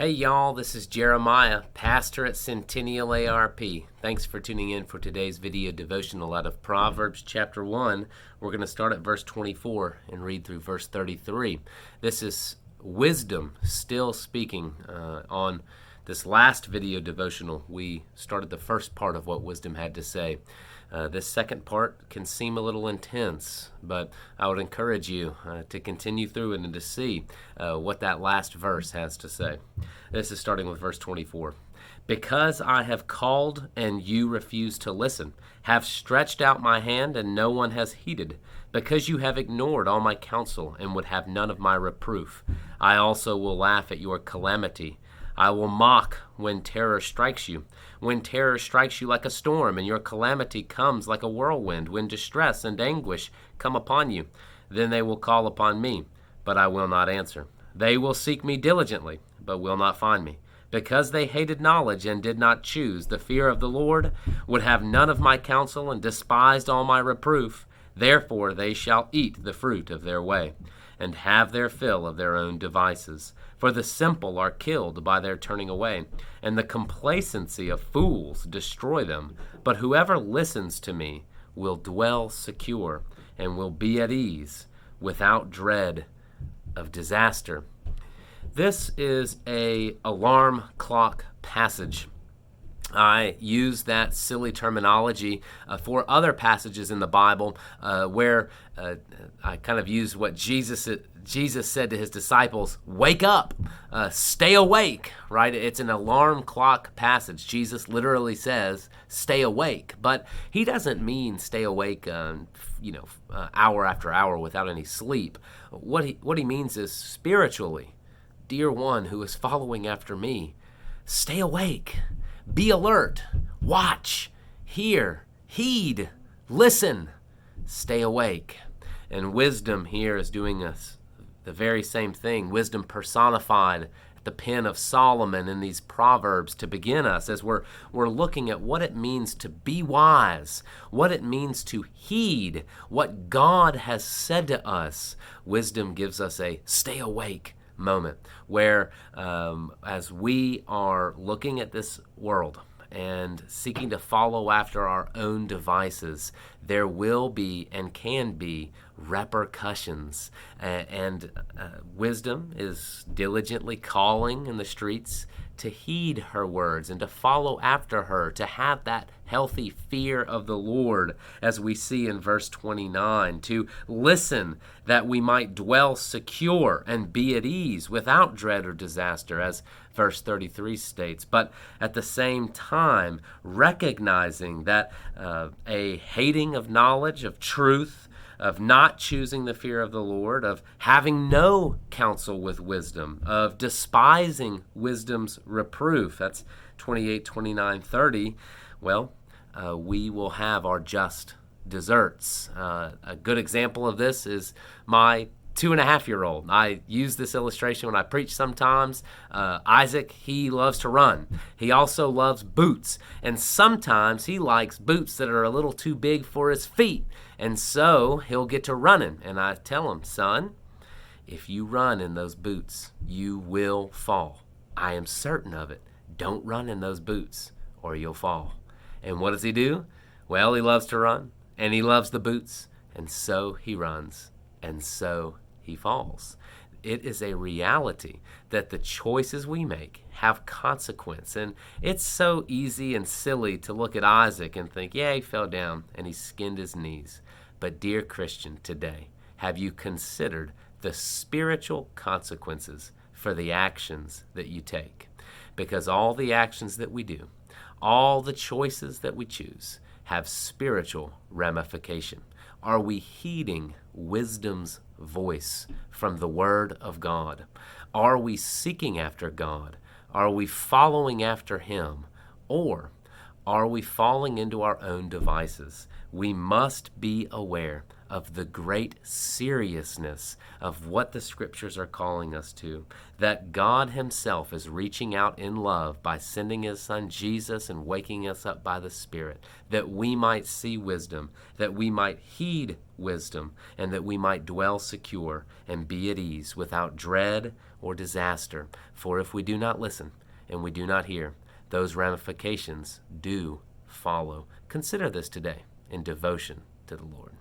Hey y'all, this is Jeremiah, pastor at Centennial ARP. Thanks for tuning in for today's video devotional out of Proverbs chapter 1. We're going to start at verse 24 and read through verse 33. This is wisdom still speaking on this last video devotional. We started the first part of what wisdom had to say. This second part can seem a little intense, but I would encourage you to continue through it and to see what that last verse has to say. This is starting with verse 24. Because I have called and you refuse to listen, have stretched out my hand and no one has heeded, because you have ignored all my counsel and would have none of my reproof, I also will laugh at your calamity. I will mock when terror strikes you. When terror strikes you like a storm, and your calamity comes like a whirlwind, when distress and anguish come upon you, then they will call upon me, but I will not answer. They will seek me diligently, but will not find me. Because they hated knowledge and did not choose the fear of the Lord, would have none of my counsel, and despised all my reproof, therefore they shall eat the fruit of their way, and have their fill of their own devices. For the simple are killed by their turning away, and the complacency of fools destroy them. But whoever listens to me will dwell secure, and will be at ease, without dread of disaster. This is an alarm clock passage. I use that silly terminology for other passages in the Bible where I kind of use what Jesus said to his disciples, wake up, stay awake, right? It's an alarm clock passage. Jesus literally says, stay awake, but he doesn't mean stay awake, hour after hour without any sleep. What he means is spiritually, dear one who is following after me, stay awake. Be alert, watch, hear, heed, listen, stay awake. And wisdom here is doing us the very same thing. Wisdom personified at the pen of Solomon in these Proverbs to begin us as we're looking at what it means to be wise, what it means to heed what God has said to us. Wisdom gives us a stay awake moment where as we are looking at this world and seeking to follow after our own devices, there will be and can be repercussions. And wisdom is diligently calling in the streets to heed her words and to follow after her, to have that healthy fear of the Lord, as we see in verse 29, to listen that we might dwell secure and be at ease without dread or disaster, as verse 33 states, but at the same time recognizing that a hating of knowledge, of truth, of not choosing the fear of the Lord, of having no counsel with wisdom, of despising wisdom's reproof. That's 28, 29, 30. Well, we will have our just deserts. A good example of this is my 2.5-year-old. I use this illustration when I preach sometimes. Isaac, he loves to run. He also loves boots. And sometimes he likes boots that are a little too big for his feet. And so he'll get to running. And I tell him, son, if you run in those boots, you will fall. I am certain of it. Don't run in those boots or you'll fall. And what does he do? Well, he loves to run and he loves the boots. And so he runs. And so he falls. It is a reality that the choices we make have consequence. And it's so easy and silly to look at Isaac and think, yeah, he fell down and he skinned his knees. But dear Christian, today, have you considered the spiritual consequences for the actions that you take? Because all the actions that we do, all the choices that we choose, have spiritual ramification. Are we heeding wisdom's voice from the Word of God? Are we seeking after God? Are we following after Him? Or are we falling into our own devices? We must be aware of the great seriousness of what the Scriptures are calling us to, that God Himself is reaching out in love by sending His Son Jesus and waking us up by the Spirit, that we might see wisdom, that we might heed wisdom, and that we might dwell secure and be at ease without dread or disaster. For if we do not listen and we do not hear, those ramifications do follow. Consider this today in devotion to the Lord.